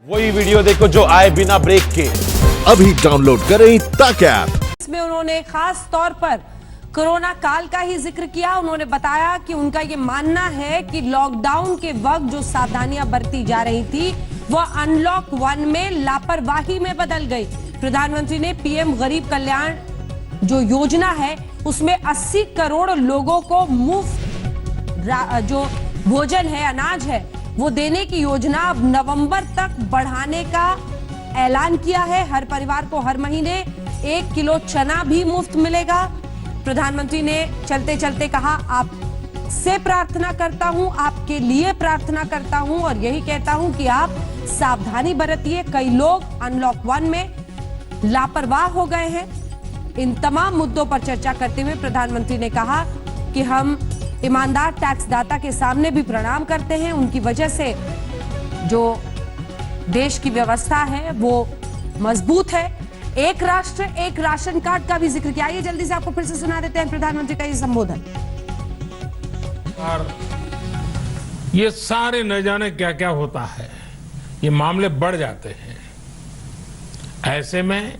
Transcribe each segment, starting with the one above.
वही वीडियो देखो जो आए बिना ब्रेक के। अभी डाउनलोड करें तक ऐप। इसमें उन्होंने खास तौर पर कोरोना काल का ही जिक्र किया। उन्होंने बताया कि उनका ये मानना है कि लॉकडाउन के वक्त जो सावधानियां बरती जा रही थी वह अनलॉक 1 में लापरवाही में बदल गई। प्रधानमंत्री ने पीएम गरीब कल्याण जो योजना है उसमें 80 करोड़ लोगों को मुफ्त जो भोजन है, अनाज है, वो देने की योजना अब नवंबर तक बढ़ाने का ऐलान किया है। हर परिवार को हर महीने 1 किलो चना भी मुफ्त मिलेगा। प्रधानमंत्री ने चलते चलते कहा, आपसे प्रार्थना करता हूं, आपके लिए प्रार्थना करता हूं और यही कहता हूं कि आप सावधानी बरतिए। कई लोग अनलॉक 1 में लापरवाह हो गए हैं। इन तमाम मुद्दों पर चर्चा करते हुए प्रधानमंत्री ने कहा कि हम ईमानदार टैक्सदाता के सामने भी प्रणाम करते हैं। उनकी वजह से जो देश की व्यवस्था है वो मजबूत है। एक राष्ट्र एक राशन कार्ड का भी जिक्र किया। आइए जल्दी से आपको फिर से सुना देते हैं प्रधानमंत्री का ये संबोधन। और ये सारे न जाने क्या क्या होता है, ये मामले बढ़ जाते हैं। ऐसे में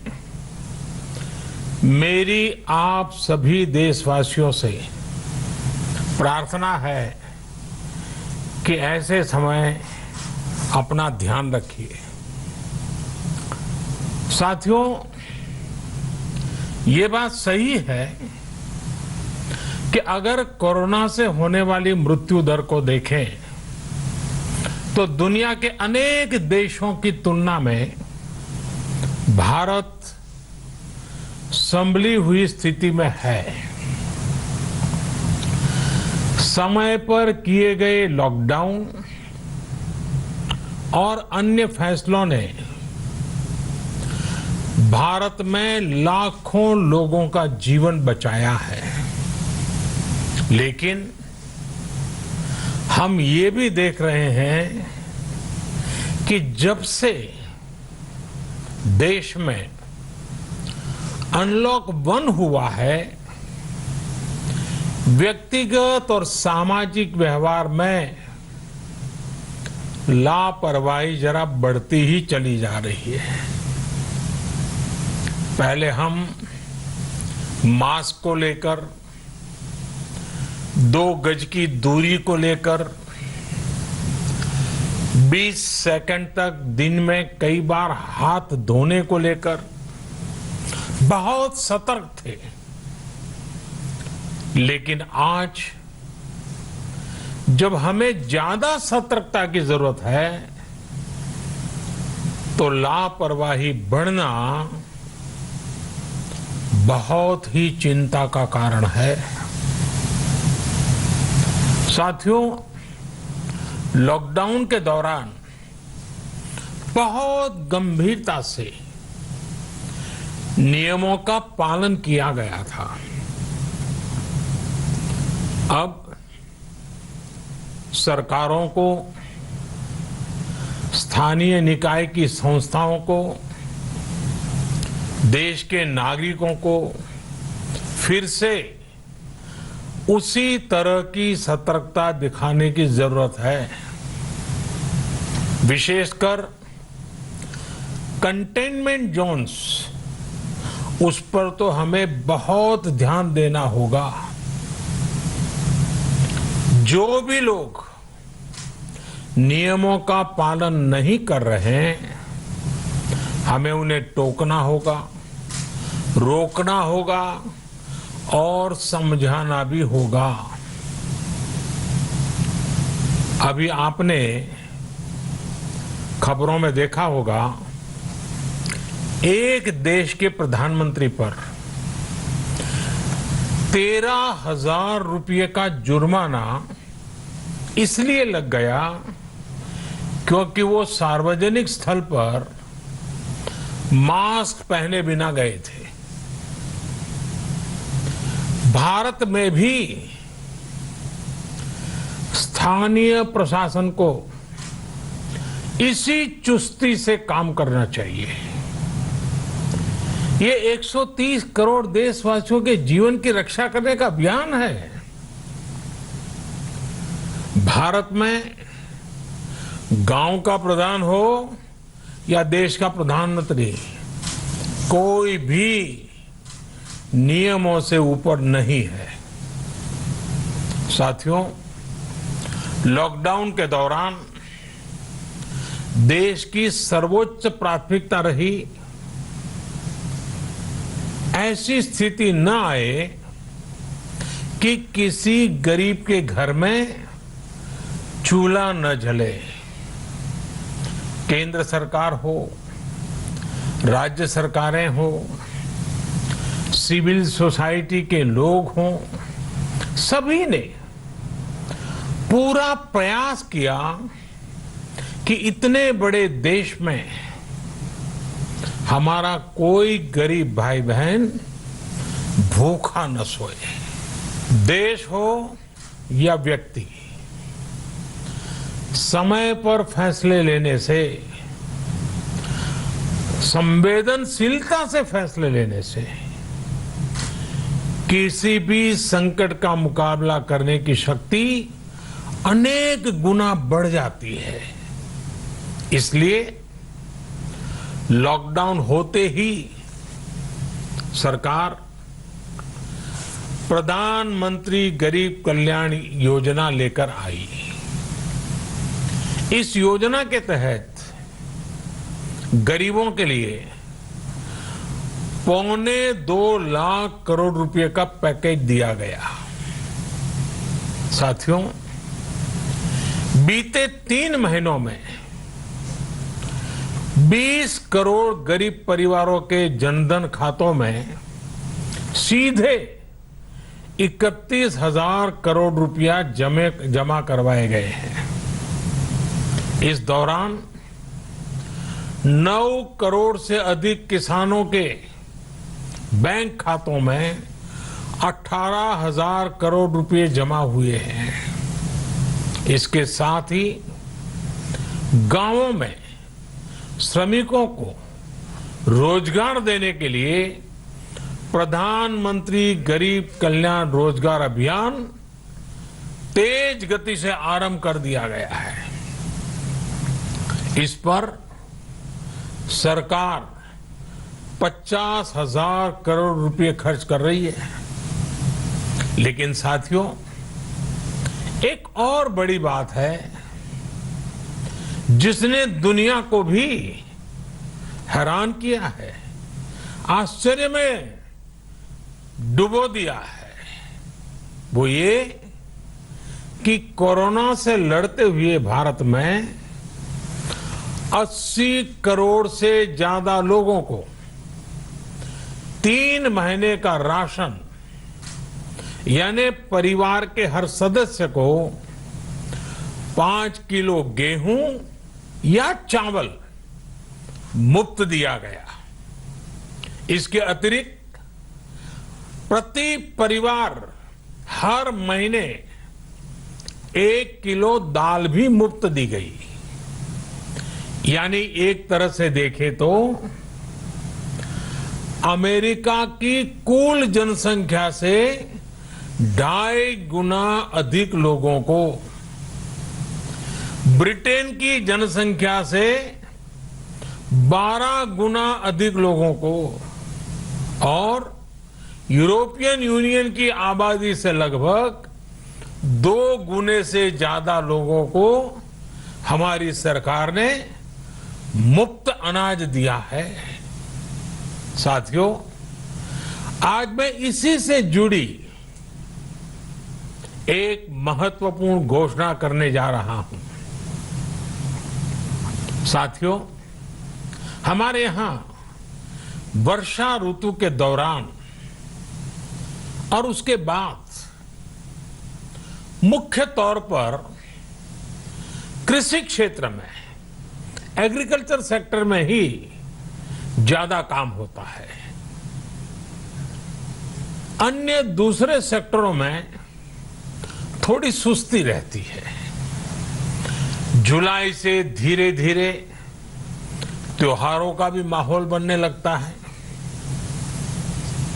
मेरी आप सभी देशवासियों से प्रार्थना है कि ऐसे समय अपना ध्यान रखिए। साथियों, ये बात सही है कि अगर कोरोना से होने वाली मृत्यु दर को देखें तो दुनिया के अनेक देशों की तुलना में भारत संभली हुई स्थिति में है। समय पर किए गए लॉकडाउन और अन्य फैसलों ने भारत में लाखों लोगों का जीवन बचाया है। लेकिन हम ये भी देख रहे हैं कि जब से देश में अनलॉक 1 हुआ है, व्यक्तिगत और सामाजिक व्यवहार में लापरवाही जरा बढ़ती ही चली जा रही है। पहले हम मास्क को लेकर, 2 गज की दूरी को लेकर 20 सेकंड तक दिन में कई बार हाथ धोने को लेकर बहुत सतर्क थे। लेकिन आज जब हमें ज्यादा सतर्कता की जरूरत है तो लापरवाही बढ़ना बहुत ही चिंता का कारण है। साथियों, लॉकडाउन के दौरान बहुत गंभीरता से नियमों का पालन किया गया था। अब सरकारों को, स्थानीय निकाय की संस्थाओं को, देश के नागरिकों को फिर से उसी तरह की सतर्कता दिखाने की जरूरत है। विशेषकर कंटेनमेंट जोन्स, उस पर तो हमें बहुत ध्यान देना होगा। जो भी लोग नियमों का पालन नहीं कर रहे हैं, हमें उन्हें टोकना होगा, रोकना होगा और समझाना भी होगा। अभी आपने खबरों में देखा होगा, एक देश के प्रधानमंत्री पर 13,000 रुपये का जुर्माना इसलिए लग गया क्योंकि वो सार्वजनिक स्थल पर मास्क पहने बिना गए थे। भारत में भी स्थानीय प्रशासन को इसी चुस्ती से काम करना चाहिए। ये 130 करोड़ देशवासियों के जीवन की रक्षा करने का अभियान है। भारत में गांव का प्रधान हो या देश का प्रधानमंत्री कोई भी नियमों से ऊपर नहीं है। साथियों, लॉकडाउन के दौरान देश की सर्वोच्च प्राथमिकता रही ऐसी स्थिति न आए कि किसी गरीब के घर में चूल्हा न जले। केंद्र सरकार हो, राज्य सरकारें हो, सिविल सोसाइटी के लोग हों, सभी ने पूरा प्रयास किया कि इतने बड़े देश में हमारा कोई गरीब भाई बहन भूखा न सोए। देश हो या व्यक्ति, समय पर फैसले लेने से, संवेदनशीलता से फैसले लेने से किसी भी संकट का मुकाबला करने की शक्ति अनेक गुना बढ़ जाती है। इसलिए लॉकडाउन होते ही सरकार प्रधानमंत्री गरीब कल्याण योजना लेकर आई। इस योजना के तहत गरीबों के लिए 2.25 लाख करोड़ रुपए का पैकेज दिया गया। साथियों, बीते 3 महीनों में 20 करोड़ गरीब परिवारों के जनधन खातों में सीधे 31,000 करोड़ रुपया जमा करवाए गए हैं। इस दौरान 9 करोड़ से अधिक किसानों के बैंक खातों में 18,000 करोड़ रुपए जमा हुए हैं। इसके साथ ही गांवों में श्रमिकों को रोजगार देने के लिए प्रधानमंत्री गरीब कल्याण रोजगार अभियान तेज गति से आरंभ कर दिया गया है। इस पर सरकार 50,000 करोड़ रुपए खर्च कर रही है। लेकिन साथियों, एक और बड़ी बात है जिसने दुनिया को भी हैरान किया है, आश्चर्य में डुबो दिया है। वो ये कि कोरोना से लड़ते हुए भारत में 80 करोड़ से ज्यादा लोगों को 3 महीने का राशन, यानी परिवार के हर सदस्य को 5 किलो गेहूं या चावल मुफ्त दिया गया। इसके अतिरिक्त प्रति परिवार हर महीने 1 किलो दाल भी मुफ्त दी गई। यानी एक तरह से देखें तो अमेरिका की कुल जनसंख्या से 2.5 गुना अधिक लोगों को, ब्रिटेन की जनसंख्या से 12 गुना अधिक लोगों को और यूरोपियन यूनियन की आबादी से लगभग 2 गुने से ज्यादा लोगों को हमारी सरकार ने मुफ्त अनाज दिया है। साथियों, आज मैं इसी से जुड़ी एक महत्वपूर्ण घोषणा करने जा रहा हूं। साथियों, हमारे यहां वर्षा ऋतु के दौरान और उसके बाद मुख्य तौर पर कृषि क्षेत्र में, एग्रीकल्चर सेक्टर में ही ज्यादा काम होता है। अन्य दूसरे सेक्टरों में थोड़ी सुस्ती रहती है। जुलाई से धीरे धीरे त्योहारों का भी माहौल बनने लगता है।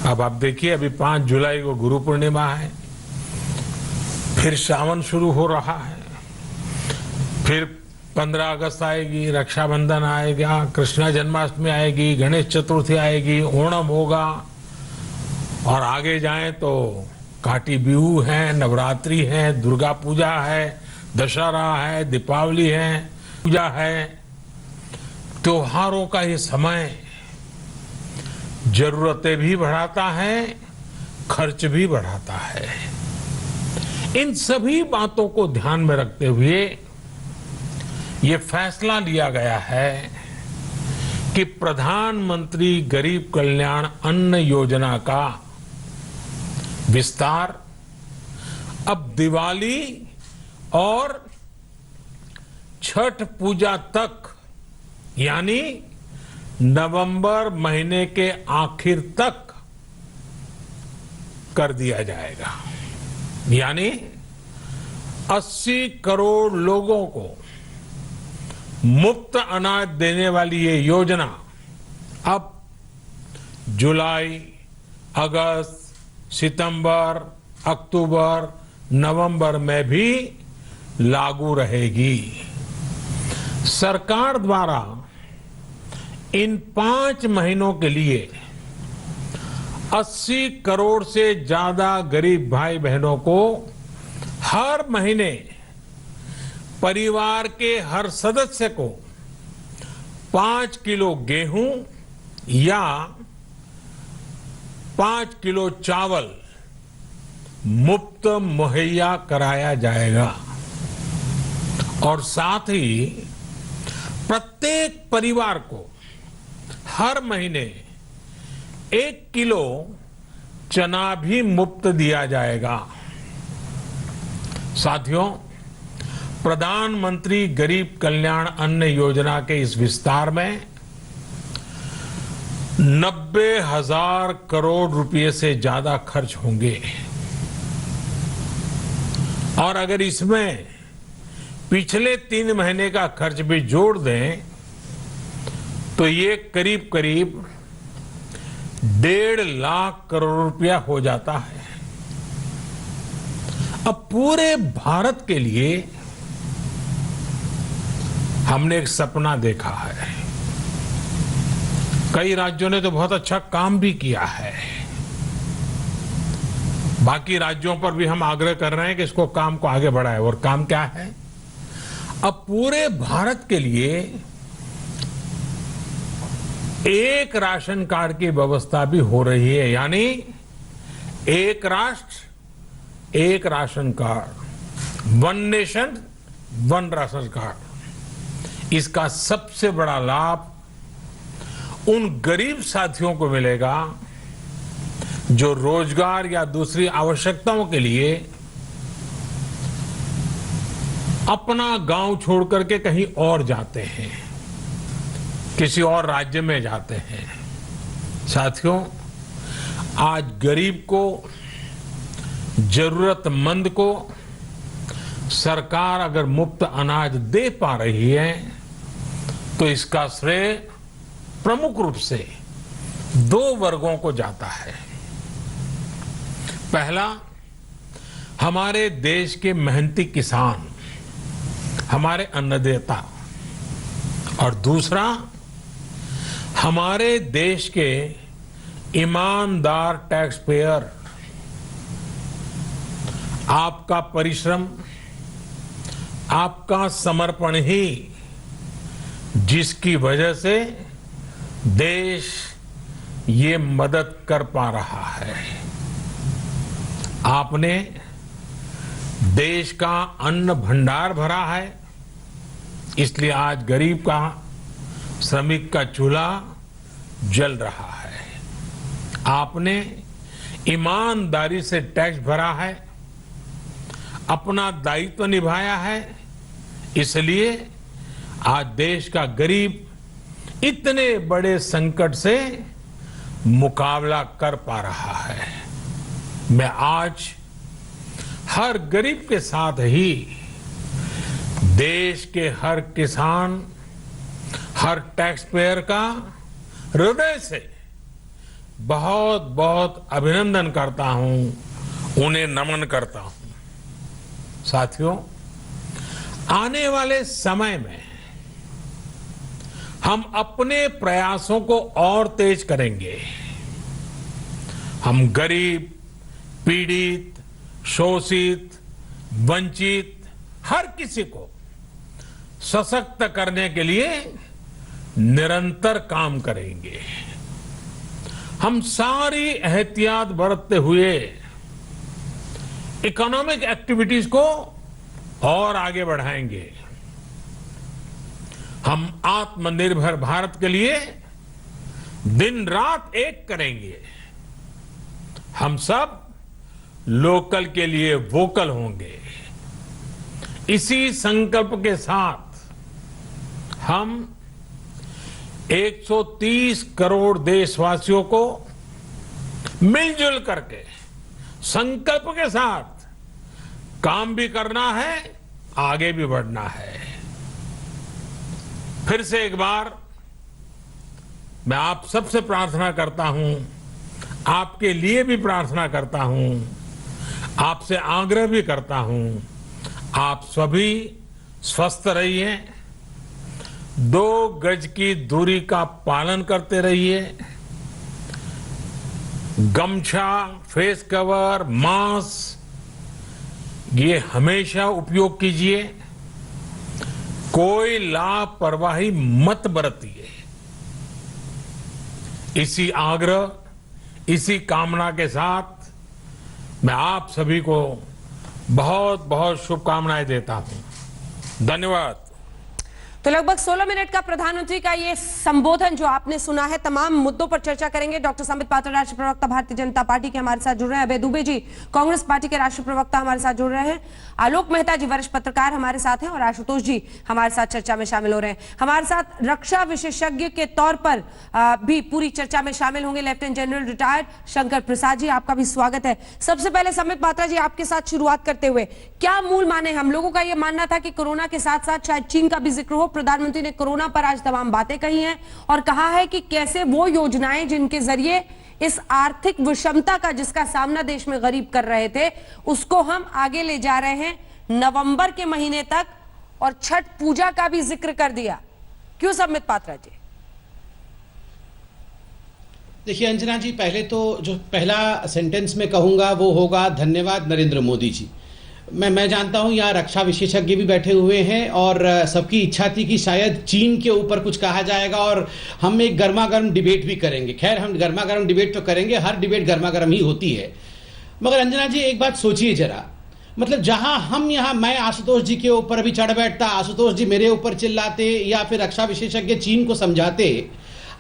अब आप देखिए, अभी 5 जुलाई को गुरु पूर्णिमा है, फिर सावन शुरू हो रहा है, फिर 15 अगस्त आएगी, रक्षाबंधन आएगा, कृष्ण जन्माष्टमी आएगी, गणेश चतुर्थी आएगी, ओणम होगा और आगे जाएं तो काटी बिहू है, नवरात्रि है, दुर्गा पूजा है, दशहरा है, दीपावली है, पूजा है। त्योहारों का ये समय जरूरतें भी बढ़ाता है, खर्च भी बढ़ाता है। इन सभी बातों को ध्यान में रखते हुए ये फैसला लिया गया है कि प्रधानमंत्री गरीब कल्याण अन्न योजना का विस्तार अब दिवाली और छठ पूजा तक यानी नवंबर महीने के आखिर तक कर दिया जाएगा। यानी 80 करोड़ लोगों को मुफ्त अनाज देने वाली ये योजना अब जुलाई, अगस्त, सितंबर, अक्टूबर, नवंबर में भी लागू रहेगी। सरकार द्वारा इन 5 महीनों के लिए 80 करोड़ से ज्यादा गरीब भाई बहनों को हर महीने परिवार के हर सदस्य को 5 किलो गेहूं या 5 किलो चावल मुफ्त मुहैया कराया जाएगा और साथ ही प्रत्येक परिवार को हर महीने 1 किलो चना भी मुफ्त दिया जाएगा। साथियों, प्रधानमंत्री गरीब कल्याण अन्न योजना के इस विस्तार में 90,000 करोड़ रुपए से ज्यादा खर्च होंगे और अगर इसमें पिछले 3 महीने का खर्च भी जोड़ दें तो ये करीब करीब 1.5 लाख करोड़ रुपया हो जाता है। अब पूरे भारत के लिए हमने एक सपना देखा है। कई राज्यों ने तो बहुत अच्छा काम भी किया है। बाकी राज्यों पर भी हम आग्रह कर रहे हैं कि इसको काम को आगे बढ़ाएं। और काम क्या है? अब पूरे भारत के लिए एक राशन कार्ड की व्यवस्था भी हो रही है, यानी एक राष्ट्र एक ration card, 1 nation 1 ration card. इसका सबसे बड़ा लाभ उन गरीब साथियों को मिलेगा जो रोजगार या दूसरी आवश्यकताओं के लिए अपना गांव छोड़ करके कहीं और जाते हैं, किसी और राज्य में जाते हैं। साथियों, आज गरीब को, जरूरतमंद को सरकार अगर मुफ्त अनाज दे पा रही है तो इसका श्रेय प्रमुख रूप से 2 वर्गों को जाता है। पहला, हमारे देश के मेहनती किसान, हमारे अन्नदाता, और दूसरा हमारे देश के ईमानदार टैक्स पेयर। आपका परिश्रम, आपका समर्पण ही जिसकी वजह से देश ये मदद कर पा रहा है। आपने देश का अन्न भंडार भरा है, इसलिए आज गरीब का, श्रमिक का चूल्हा जल रहा है। आपने ईमानदारी से टैक्स भरा है, अपना दायित्व निभाया है, इसलिए आज देश का गरीब इतने बड़े संकट से मुकाबला कर पा रहा है। मैं आज हर गरीब के साथ ही देश के हर किसान, हर टैक्स पेयर का हृदय से बहुत बहुत अभिनंदन करता हूं, उन्हें नमन करता हूं। साथियों, आने वाले समय में हम अपने प्रयासों को और तेज करेंगे। हम गरीब, पीड़ित, शोषित, वंचित हर किसी को सशक्त करने के लिए निरंतर काम करेंगे। हम सारी एहतियात बरतते हुए इकोनॉमिक एक्टिविटीज को और आगे बढ़ाएंगे। हम आत्मनिर्भर भारत के लिए दिन रात एक करेंगे। हम सब लोकल के लिए वोकल होंगे। इसी संकल्प के साथ हम 130 करोड़ देशवासियों को मिलजुल करके संकल्प के साथ काम भी करना है, आगे भी बढ़ना है। फिर से एक बार मैं आप सबसे प्रार्थना करता हूं, आपके लिए भी प्रार्थना करता हूं, आपसे आग्रह भी करता हूं, आप सभी स्वस्थ रहिए, 2 गज की दूरी का पालन करते रहिए, गमछा, फेस कवर, मास्क ये हमेशा उपयोग कीजिए। कोई लापरवाही मत बरतिए। इसी आग्रह, इसी कामना के साथ मैं आप सभी को बहुत बहुत शुभकामनाएं देता हूं। धन्यवाद। तो लगभग 16 मिनट का प्रधानमंत्री का ये संबोधन जो आपने सुना है, तमाम मुद्दों पर चर्चा करेंगे। डॉक्टर संबित पात्रा, राष्ट्रीय प्रवक्ता भारतीय जनता पार्टी के हमारे साथ जुड़ रहे हैं। अभय दुबे जी, कांग्रेस पार्टी के राष्ट्रीय प्रवक्ता हमारे साथ जुड़ रहे हैं। आलोक मेहता जी, वरिष्ठ पत्रकार हमारे साथ हैं, और आशुतोष जी हमारे साथ चर्चा में शामिल हो रहे हैं। हमारे साथ रक्षा विशेषज्ञ के तौर पर भी पूरी चर्चा में शामिल होंगे lieutenant general retired Shankar Prasad ji, आपका भी स्वागत है। सबसे पहले संबित पात्रा जी, आपके साथ शुरुआत करते हुए, क्या मूल माने? हम लोगों का यह मानना था कि कोरोना के साथ साथ शायद चीन का भी जिक्र हो। प्रधानमंत्री ने कोरोना पर आज तमाम बातें कही हैं और कहा है कि कैसे वो योजनाएं जिनके जरिए इस आर्थिक विषमता का जिसका सामना देश में गरीब कर रहे थे, उसको हम आगे ले जा रहे हैं नवंबर के महीने तक, और छठ पूजा का भी जिक्र कर दिया। क्यों संबित पात्रा जी? देखिए अंजना जी, पहले तो जो पहला सेंटेंस में कहूंगा वो होगा धन्यवाद नरेंद्र मोदी जी। मैं जानता हूं यहाँ रक्षा विशेषज्ञ भी बैठे हुए हैं और सबकी इच्छा थी कि शायद चीन के ऊपर कुछ कहा जाएगा और हम एक गर्मा गर्म डिबेट भी करेंगे। खैर, हम गर्मा गर्म डिबेट तो करेंगे, हर डिबेट गर्मा गर्म ही होती है। मगर अंजना जी एक बात सोचिए जरा, मतलब जहां हम यहाँ, मैं आशुतोष जी के ऊपर भी चढ़ बैठता, आशुतोष जी मेरे ऊपर चिल्लाते या फिर रक्षा विशेषज्ञ चीन को समझाते।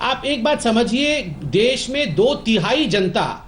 आप एक बात समझिए, देश में 2/3 जनता,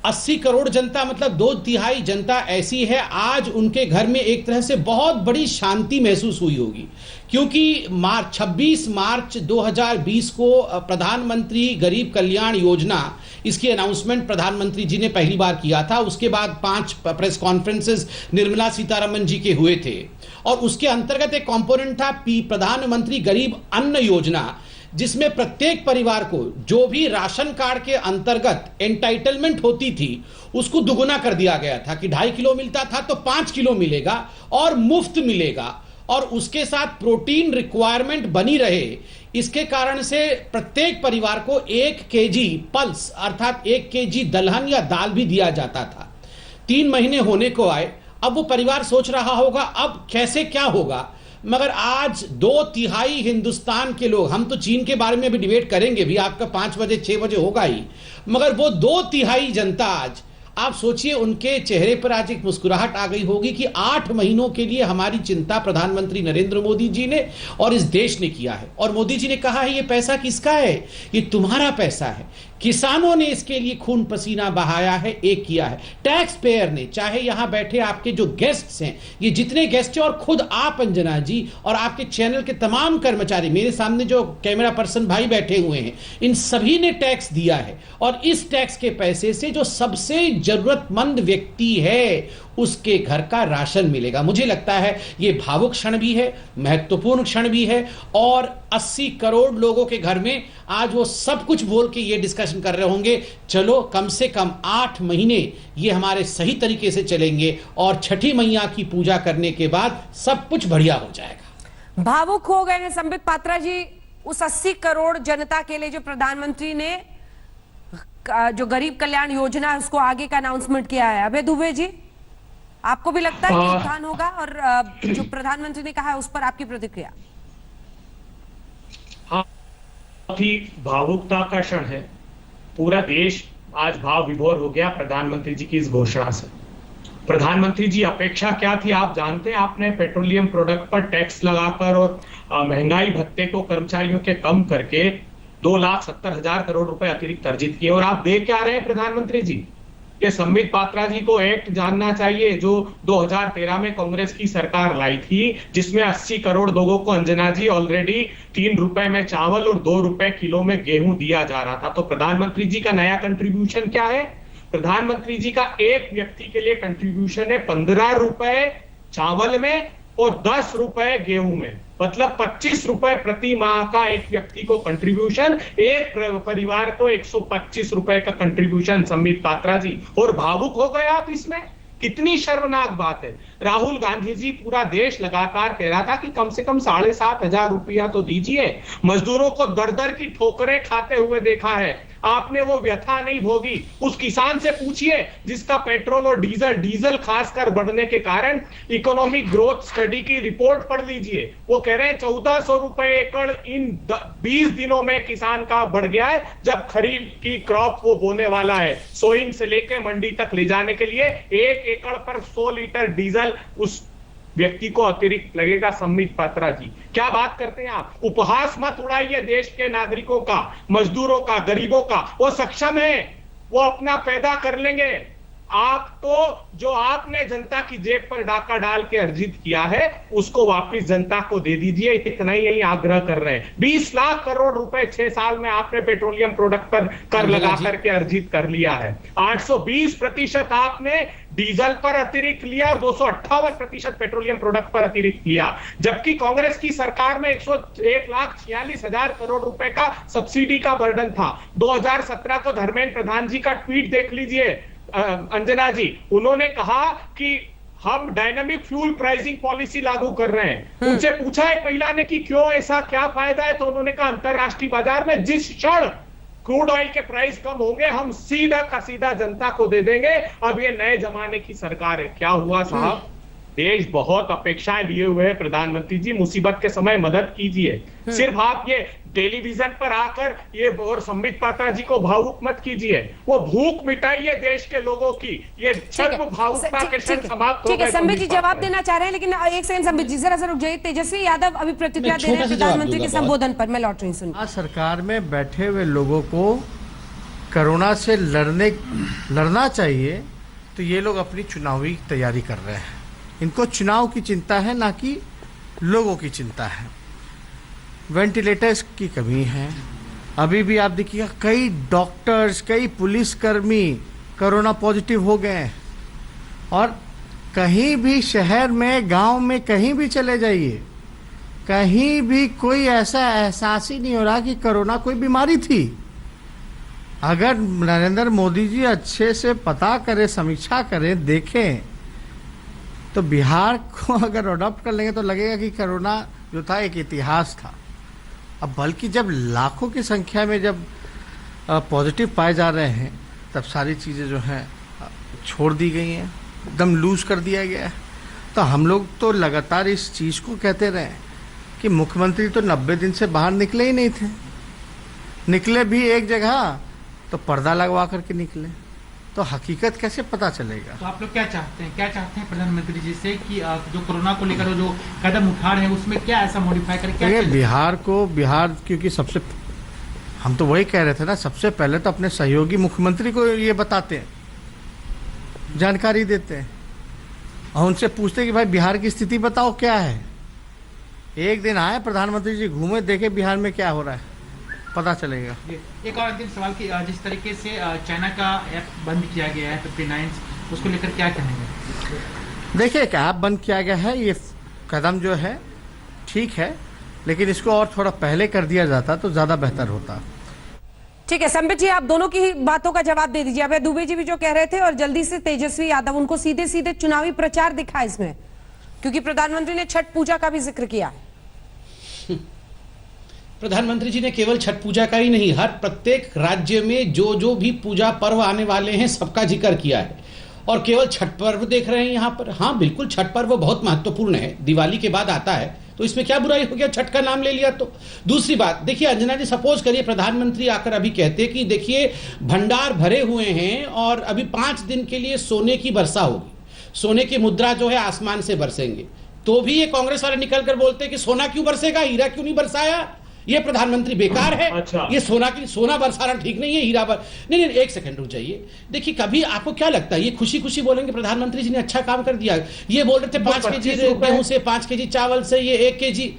80 करोड़ जनता, मतलब 2/3 जनता ऐसी है, आज उनके घर में एक तरह से बहुत बड़ी शांति महसूस हुई होगी, क्योंकि 26 मार्च 2020 को प्रधानमंत्री गरीब कल्याण योजना, इसकी अनाउंसमेंट प्रधानमंत्री जी ने पहली बार किया था। उसके बाद 5 प्रेस कॉन्फ्रेंसेस निर्मला सीतारमण जी के हुए थे, और उसके अंतर्गत एक कंपोनेंट था प्रधानमंत्री गरीब अन्न योजना, जिसमें प्रत्येक परिवार को जो भी राशन कार्ड के अंतर्गत एंटाइटलमेंट होती थी उसको दुगुना कर दिया गया था कि 2.5 किलो मिलता था तो 5 किलो मिलेगा और मुफ्त मिलेगा, और उसके साथ प्रोटीन रिक्वायरमेंट बनी रहे। इसके कारण से प्रत्येक परिवार को 1 केजी पल्स अर्थात 1 केजी दलहन या दाल भी दिया जाता था। 3 महीने होने को आए, अब वो परिवार सोच रहा होगा अब कैसे क्या होगा, मगर आज 2/3 हिंदुस्तान के लोग, हम तो चीन के बारे में भी डिबेट करेंगे भी, आपका 5 बजे 6 बजे होगा ही, मगर वो 2/3 जनता आज, आप सोचिए उनके चेहरे पर आज एक मुस्कुराहट आ गई होगी कि 8 महीनों के लिए हमारी चिंता प्रधानमंत्री नरेंद्र मोदी जी ने और इस देश ने किया है। और मोदी जी ने कहा है ये पैसा किसका है? ये तुम्हारा पैसा है। किसानों ने इसके लिए खून पसीना बहाया है, एक किया है। टैक्स पेयर ने, चाहे यहां बैठे आपके जो गेस्ट्स हैं, ये जितने गेस्ट हैं, और खुद आप अंजना जी और आपके चैनल के तमाम कर्मचारी, मेरे सामने जो कैमरा पर्सन भाई बैठे हुए हैं, इन सभी ने टैक्स दिया है, और इस टैक्स के पैसे से जो सबसे जरूरतमंद व्यक्ति है उसके घर का राशन मिलेगा। मुझे लगता है ये भावुक क्षण भी है, महत्वपूर्ण क्षण भी है, और 80 करोड़ लोगों के घर में आज वो सब कुछ बोल के ये डिस्कशन कर रहे होंगे, चलो कम से कम 8 महीने ये हमारे सही तरीके से चलेंगे और छठी मैया की पूजा करने के बाद सब कुछ बढ़िया हो जाएगा। भावुक हो गए हैं संबित पात्रा जी, उस 80 करोड़ जनता के लिए जो प्रधानमंत्री ने जो गरीब कल्याण योजना है उसको आगे का अनाउंसमेंट किया है। अभय दुबे जी, आपको भी लगता है कि उत्थान होगा? और जो प्रधानमंत्री ने कहा है उस पर आपकी प्रतिक्रिया? हाँ, ही भावुकता का क्षण है। पूरा देश आज भाव विभोर हो गया प्रधानमंत्री जी की इस घोषणा से। प्रधानमंत्री जी, अपेक्षा क्या थी आप जानते हैं? आपने पेट्रोलियम प्रोडक्ट पर टैक्स लगाकर और महंगाई भत्ते को कर्मचारियों के कम करके 2,70,000 करोड़ रुपए अतिरिक्त अर्जित किए। और आप दे क्या रहे हैं प्रधानमंत्री जी? ये संबित पात्रा जी को एक्ट जानना चाहिए जो 2013 में कांग्रेस की सरकार लाई थी, जिसमें 80 करोड़ लोगों को, अंजना जी, ऑलरेडी 3 रुपए में चावल और 2 रुपए किलो में गेहूं दिया जा रहा था। तो प्रधानमंत्री जी का नया कंट्रीब्यूशन क्या है? प्रधानमंत्री जी का एक व्यक्ति के लिए कंट्रीब्यूशन है 15 रुपए चावल में और 10 रुपए गेहूं में, मतलब 25 रुपए प्रति माह का एक व्यक्ति को कंट्रीब्यूशन, एक परिवार को 125 रुपए का कंट्रीब्यूशन। संबित पात्रा जी, और भावुक हो गए आप इसमें? कितनी शर्मनाक बात है। राहुल गांधी जी, पूरा देश लगातार कह रहा था कि कम से कम 7,500 रुपया तो दीजिए। मजदूरों को दर दर की ठोकरें खाते हुए देखा है, आपने वो व्यथा नहीं भोगी। उस किसान से पूछिए जिसका पेट्रोल और डीजल खासकर बढ़ने के कारण, इकोनॉमिक ग्रोथ स्टडी की रिपोर्ट पढ़ लीजिए, वो कह रहे हैं 1400 रुपए एकड़ इन 20 दिनों में किसान का बढ़ गया है, जब खरीफ की क्रॉप वो बोने वाला है। सोइंग से लेकर मंडी तक ले जाने के लिए 1 एकड़ पर 100 लीटर डीजल उस व्यक्ति को अतिरिक्त लगेगा। संबित पात्रा जी, क्या बात करते हैं आप? उपहास मत उड़ाइए देश के नागरिकों का, मजदूरों का, गरीबों का। वो सक्षम है, वो अपना पैदा कर लेंगे। आप तो जो आपने जनता की जेब पर डाका डाल के अर्जित किया है उसको वापस जनता को दे दीजिए, इतना ही यही आग्रह कर रहे हैं। 20 लाख करोड़ रुपए 6 साल में आपने पेट्रोलियम प्रोडक्ट पर कर लगा करके अर्जित कर लिया है। 820% आपने डीजल पर अतिरिक्त लिया और 258% पेट्रोलियम प्रोडक्ट पर अतिरिक्त लिया, जबकि कांग्रेस की सरकार में 1,46,000 करोड़ रुपए का सब्सिडी का बर्डन था। 2017 को धर्मेंद्र प्रधान जी का ट्वीट देख लीजिए अंजना जी, उन्होंने कहा कि हम डायनामिक फ्यूल प्राइसिंग पॉलिसी लागू कर रहे हैं। उनसे पूछा है महिला ने कि क्यों, ऐसा क्या फायदा है? तो उन्होंने कहा अंतरराष्ट्रीय बाजार में जिस क्षण क्रूड ऑयल के प्राइस कम होंगे हम सीधा का सीधा जनता को दे देंगे। अब ये नए जमाने की सरकार है। क्या हुआ साहब? देश बहुत अपेक्षाएं लिए हुए है प्रधानमंत्री जी, मुसीबत के समय मदद कीजिए। सिर्फ आप ये टेलीविजन पर आकर ये और संबित पात्रा जी को भावुक मत कीजिए, वो भूख मिटाइए देश के लोगों की। ये सर्व भावुकता के क्षण समाप्त हो गए। ठीक है, संबित जी जवाब देना चाह रहे हैं, लेकिन एक सेकंड संबित जी, जरा रुक जाइए। तेजस्वी यादव अभी प्रतिक्रिया दे रहे हैं प्रधानमंत्री के संबोधन पर, मैं लौट रही हूँ। सरकार में बैठे हुए लोगों को कोरोना से लड़ना चाहिए, तो ये लोग अपनी चुनावी तैयारी कर रहे हैं। इनको चुनाव की चिंता है, ना कि लोगों की चिंता है। वेंटिलेटर्स की कमी है। अभी भी आप देखिएगा कई डॉक्टर्स, कई पुलिसकर्मी कोरोना पॉजिटिव हो गए हैं। और कहीं भी शहर में, गांव में, कहीं भी चले जाइए, कहीं भी कोई ऐसा एहसास ही नहीं हो रहा कि कोरोना कोई बीमारी थी। अगर नरेंद्र मोदी जी अच्छे से पता करें, समीक्षा करें, देखें, तो बिहार को अगर अडॉप्ट कर लेंगे तो लगेगा कि कोरोना जो था एक इतिहास था। अब बल्कि जब लाखों की संख्या में जब पॉजिटिव पाए जा रहे हैं, तब सारी चीज़ें जो हैं छोड़ दी गई हैं, एकदम लूज कर दिया गया है। तो हम लोग तो लगातार इस चीज़ को कहते रहे कि मुख्यमंत्री तो 90 दिन से बाहर निकले ही नहीं थे। निकले भी एक जगह तो पर्दा लगवा करके निकले, तो हकीकत कैसे पता चलेगा? तो आप लोग क्या चाहते हैं प्रधानमंत्री जी से कि जो कोरोना को लेकर जो कदम उठा रहे हैं उसमें क्या ऐसा मॉडिफाई करें? क्या बिहार क्योंकि सबसे, हम तो वही कह रहे थे ना, सबसे पहले तो अपने सहयोगी मुख्यमंत्री को ये बताते हैं, जानकारी देते हैं और उनसे पूछते हैं कि भाई बिहार की स्थिति बताओ क्या है। एक दिन आए प्रधानमंत्री जी, घूमे, देखे बिहार में क्या हो रहा है, पता चलेगा। एक और अंतिम सवाल कि जिस तरीके से चाइना का ऐप बंद किया गया है 59, उसको लेकर क्या कहेंगे? देखिए, एक ऐप बंद किया गया है, ये कदम जो है ठीक है, लेकिन इसको और थोड़ा पहले कर दिया जाता तो ज़्यादा बेहतर होता। ठीक है संबित जी, आप दोनों की बातों का जवाब दे दीजिए। अभय दुबे जी भी जो कह रहे थे, और जल्दी से तेजस्वी यादव, उनको सीधे सीधे चुनावी प्रचार दिखा इसमें, क्योंकि प्रधानमंत्री ने छठ पूजा का भी जिक्र किया। प्रधानमंत्री जी ने केवल छठ पूजा का ही नहीं, हर प्रत्येक राज्य में जो जो भी पूजा पर्व आने वाले हैं सबका जिक्र किया है। और केवल छठ पर्व देख रहे हैं यहाँ पर। हाँ बिल्कुल, छठ पर्व बहुत महत्वपूर्ण है, दिवाली के बाद आता है, तो इसमें क्या बुराई हो गया, छठ का नाम ले लिया तो। दूसरी बात देखिए अंजना जी, सपोज करिए प्रधानमंत्री आकर अभी कहते कि देखिए भंडार भरे हुए हैं और अभी 5 दिन के लिए सोने की वर्षा होगी, सोने की मुद्रा जो है आसमान से बरसेंगे, तो भी ये कांग्रेस वाले निकलकर बोलते कि सोना क्यों बरसेगा, हीरा क्यों नहीं बरसाया, ये प्रधानमंत्री बेकार है। अच्छा। ये सोना बरसाना ठीक नहीं है, हीरा नहीं, एक सेकंड रुक जाइए। देखिए कभी आपको क्या लगता है ये खुशी खुशी बोलेंगे प्रधानमंत्री जी ने अच्छा काम कर दिया? ये बोल रहे थे 5 केजी गेहूं से, 5 केजी चावल से, ये 1 केजी,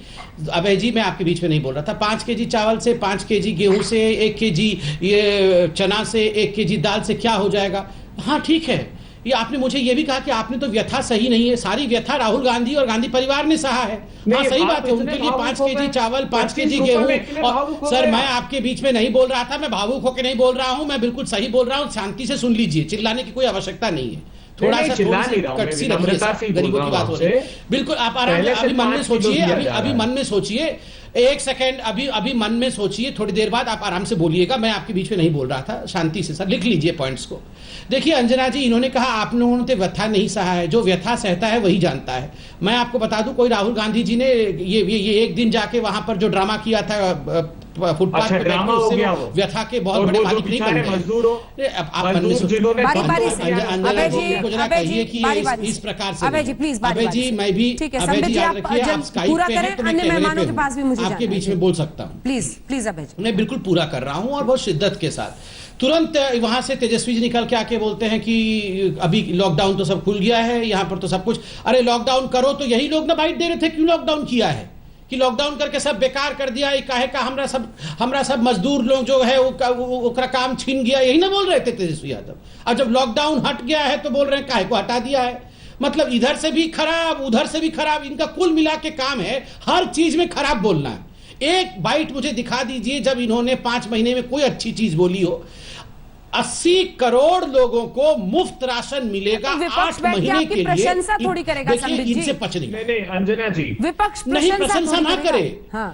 अबे जी मैं आपके बीच में नहीं बोल रहा था, 5 केजी चावल से, 5 केजी गेहूं से, 1 केजी ये चना से, 1 केजी दाल से क्या हो जाएगा? हाँ ठीक है, ये आपने मुझे ये भी कहा कि आपने तो व्यथा सही नहीं है, सारी व्यथा राहुल गांधी और गांधी परिवार ने सहा है। हाँ सही बात है, उनके लिए 5 केजी चावल, 5 केजी गेहूं। और सर मैं आपके बीच में नहीं बोल रहा था, मैं भावुक होकर नहीं बोल रहा हूं, मैं बिल्कुल सही बोल रहा हूं, शांति से सुन लीजिए, चिल्लाने की कोई आवश्यकता नहीं है। थोड़ा सा कटसी रखिए, गरीबों की बात हो रही है। बिल्कुल आप आराम से अभी मन में सोचिए, अभी मन में सोचिए, 1 सेकेंड अभी मन में सोचिए, थोड़ी देर बाद आप आराम से बोलिएगा, मैं आपके बीच में नहीं बोल रहा था, शांति से। सर लिख लीजिए पॉइंट्स को। देखिए अंजना जी, इन्होंने कहा आप लोगों ने व्यथा नहीं सहा है, जो व्यथा सहता है वही जानता है। मैं आपको बता दूं, कोई राहुल गांधी जी ने ये एक दिन जाके वहां पर जो ड्रामा किया था फुटपाथ पे बैठे, उससे व्यथा के बहुत बड़े मालिक नहीं बन गए। आप मन में सोचिए, अंजना जी को जरा कहिए कि इस प्रकार से। अबे जी मैं भी, अबे जी याद रखिए आप स्काइप पे हैं तो मैं कैमरे पे हूं, आपके बीच में बोल सकता हूं। प्लीज अबे जी। मैं बिल्कुल पूरा कर रहा हूं और बहुत शिद्दत के साथ। तुरंत वहां से तेजस्वी जी निकल के आके बोलते हैं कि अभी लॉकडाउन तो सब खुल गया है, यहाँ पर तो सब कुछ, अरे लॉकडाउन करो तो यही लोग ना बाइट दे रहे थे क्यों लॉकडाउन किया है, कि लॉकडाउन करके सब बेकार कर दिया, ये काहे का हमरा सब मजदूर लोग जो है वो काम छीन गया, यही ना बोल रहे थे तेजस्वी यादव। अब जब लॉकडाउन हट गया है तो बोल रहे हैं काहे को हटा दिया है। मतलब इधर से भी खराब उधर से भी खराब, इनका कुल मिला के काम है हर चीज में खराब बोलना है। एक बाइट मुझे दिखा दीजिए जब इन्होंने 5 महीने में कोई अच्छी चीज बोली हो। 80 करोड़ लोगों को मुफ्त राशन मिलेगा 8 महीने के लिए। प्रशंसा थोड़ी करेगा देखिए इनसे पच नहीं अंजना जी, विपक्ष नहीं प्रशंसा ना करे। हाँ।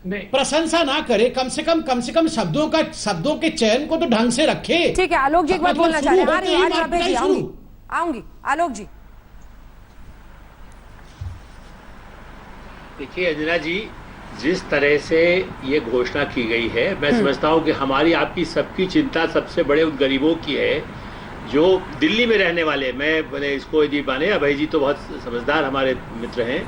प्रशंसा ना करे, कम से कम शब्दों के चयन को तो ढंग से रखे। ठीक है आलोक जी एक बार बोलना चाह रहे हैं। आऊंगी आलोक जी। देखिए अंजना जी, जिस तरह से ये घोषणा की गई है, मैं समझता हूँ कि हमारी आपकी सबकी चिंता सबसे बड़े उन गरीबों की है जो दिल्ली में रहने वाले। मैं इसको यदि माने, अभय जी तो बहुत समझदार हमारे मित्र हैं।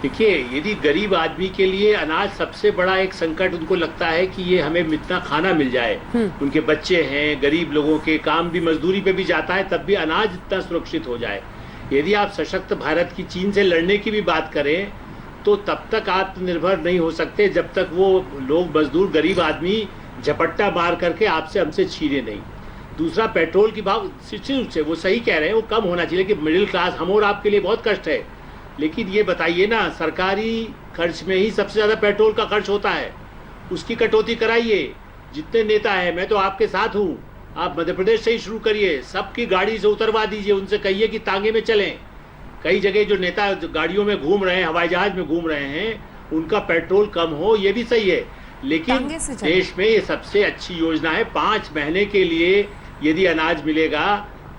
देखिए यदि गरीब आदमी के लिए अनाज सबसे बड़ा एक संकट उनको लगता है कि ये हमें इतना खाना मिल जाए, उनके बच्चे हैं, गरीब लोगों के काम भी मजदूरी पे भी जाता है, तब भी अनाज इतना सुरक्षित हो जाए। यदि आप सशक्त भारत की चीन से लड़ने की भी बात करें तो तब तक आत्मनिर्भर नहीं हो सकते जब तक वो लोग मजदूर गरीब आदमी झपट्टा मार करके आपसे हमसे छीने नहीं। दूसरा, पेट्रोल की भाव निश्चित रूप से वो सही कह रहे हैं, वो कम होना चाहिए, लेकिन मिडिल क्लास हम और आपके लिए बहुत कष्ट है। लेकिन ये बताइए ना, सरकारी खर्च में ही सबसे ज़्यादा पेट्रोल का खर्च होता है, उसकी कटौती कराइए। जितने नेता हैं, मैं तो आपके साथ हूँ, आप मध्य प्रदेश से ही शुरू करिए, सबकी गाड़ी से उतरवा दीजिए, उनसे कहिए कि तांगे में चलें। कई जगह जो नेता गाड़ियों में घूम रहे हैं, हवाई जहाज में घूम रहे हैं, उनका पेट्रोल कम हो, ये भी सही है। लेकिन देश में ये सबसे अच्छी योजना है। 5 महीने के लिए यदि अनाज मिलेगा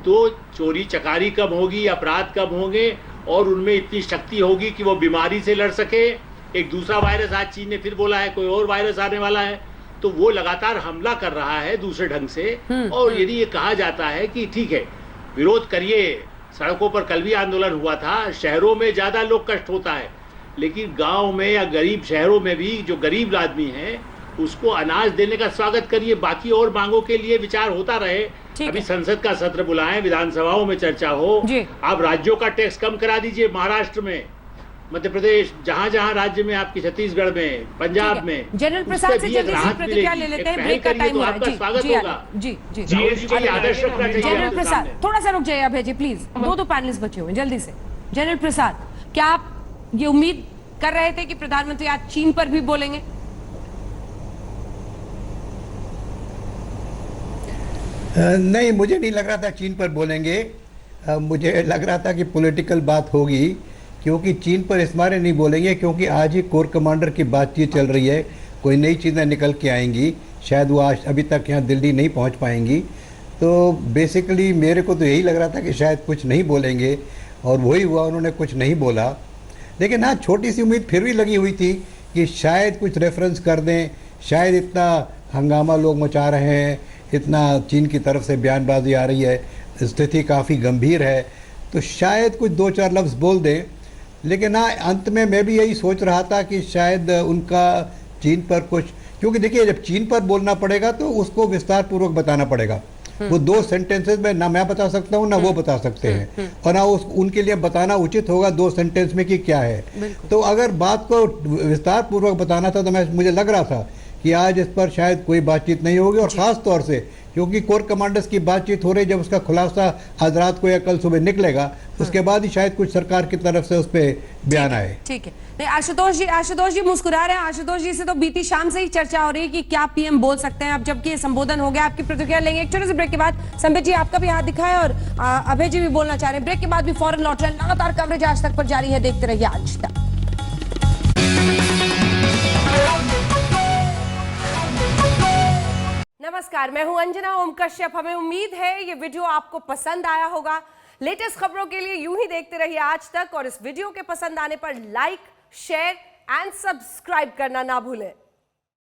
तो चोरी चकारी कम होगी, अपराध कम होंगे और उनमें इतनी शक्ति होगी कि वो बीमारी से लड़ सके। एक दूसरा वायरस आज चीन ने फिर बोला है, कोई और वायरस आने वाला है, तो वो लगातार हमला कर रहा है दूसरे ढंग से। और यदि ये कहा जाता है कि ठीक है विरोध करिए, सड़कों पर कल भी आंदोलन हुआ था, शहरों में ज्यादा लोग कष्ट होता है, लेकिन गांव में या गरीब शहरों में भी जो गरीब आदमी है उसको अनाज देने का स्वागत करिए। बाकी और मांगों के लिए विचार होता रहे। अभी संसद का सत्र बुलाएं, विधानसभाओं में चर्चा हो। आप राज्यों का टैक्स कम करा दीजिए, महाराष्ट्र में, मध्य प्रदेश, जहाँ जहाँ राज्य में, आपकी छत्तीसगढ़ में, पंजाब में। जनरल प्रसाद से जल्दी से प्रतिक्रिया ले लेते हैं, ब्रेक का टाइम हो रहा है। स्वागत होगा। जी आदर्श रखना चाहिए। जनरल प्रसाद थोड़ा सा रुक जाइए अभय जी प्लीज, 2 पैनलिस्ट बचे हुए जल्दी से। जनरल प्रसाद, क्या आप ये उम्मीद कर रहे थे कि प्रधानमंत्री आज चीन पर भी बोलेंगे? नहीं, मुझे नहीं लग रहा था चीन पर बोलेंगे। मुझे लग रहा था कि पॉलिटिकल बात होगी, क्योंकि चीन पर इस मारे नहीं बोलेंगे क्योंकि आज ही कोर कमांडर की बातचीत चल रही है, कोई नई चीज़ें निकल के आएंगी, शायद वो आज अभी तक यहाँ दिल्ली नहीं पहुँच पाएंगी। तो बेसिकली मेरे को तो यही लग रहा था कि शायद कुछ नहीं बोलेंगे और वही हुआ, उन्होंने कुछ नहीं बोला। लेकिन हाँ, छोटी सी उम्मीद फिर भी लगी हुई थी कि शायद कुछ रेफरेंस कर दें, शायद इतना हंगामा लोग मचा रहे हैं, इतना चीन की तरफ से बयानबाजी आ रही है, स्थिति काफ़ी गंभीर है, तो शायद कुछ 2-4 लफ्ज़ बोल दें। लेकिन हाँ, अंत में मैं भी यही सोच रहा था कि शायद उनका चीन पर कुछ, क्योंकि देखिए जब चीन पर बोलना पड़ेगा तो उसको विस्तार पूर्वक बताना पड़ेगा। वो 2 सेंटेंसेस में ना मैं बता सकता हूँ ना वो बता सकते हैं, और ना उनके लिए बताना उचित होगा 2 सेंटेंस में कि क्या है। तो अगर बात को विस्तार पूर्वक बताना था तो मुझे लग रहा था कि आज इस पर शायद कोई बातचीत नहीं होगी, और ख़ास तौर से क्योंकि कोर कमांडर्स की बातचीत हो रही, जब उसका खुलासा आज रात को या कल सुबह निकलेगा उसके बाद ही शायद कुछ सरकार की तरफ से उस पर बयान आए। ठीक है। नहीं, आशुतोष जी मुस्कुरा रहे हैं। आशुतोष जी से तो बीती शाम से ही चर्चा हो रही है कि क्या पीएम बोल सकते हैं, अब जबकि ये संबोधन हो गया। आपकी प्रतिक्रिया लेंगे एक छोटे से ब्रेक के बाद। संबित जी आपका भी हाथ दिखा है और अभय जी भी बोलना चाह रहे हैं। ब्रेक के बाद भी फौरन लौट रहे हैं। लगातार कवरेज आज तक पर जारी है, देखते रहिए आज तक। नमस्कार, मैं हूं अंजना ओम कश्यप। हमें उम्मीद है ये वीडियो आपको पसंद आया होगा। लेटेस्ट खबरों के लिए यूं ही देखते रहिए आज तक, और इस वीडियो के पसंद आने पर लाइक, शेयर एंड सब्सक्राइब करना ना भूलें।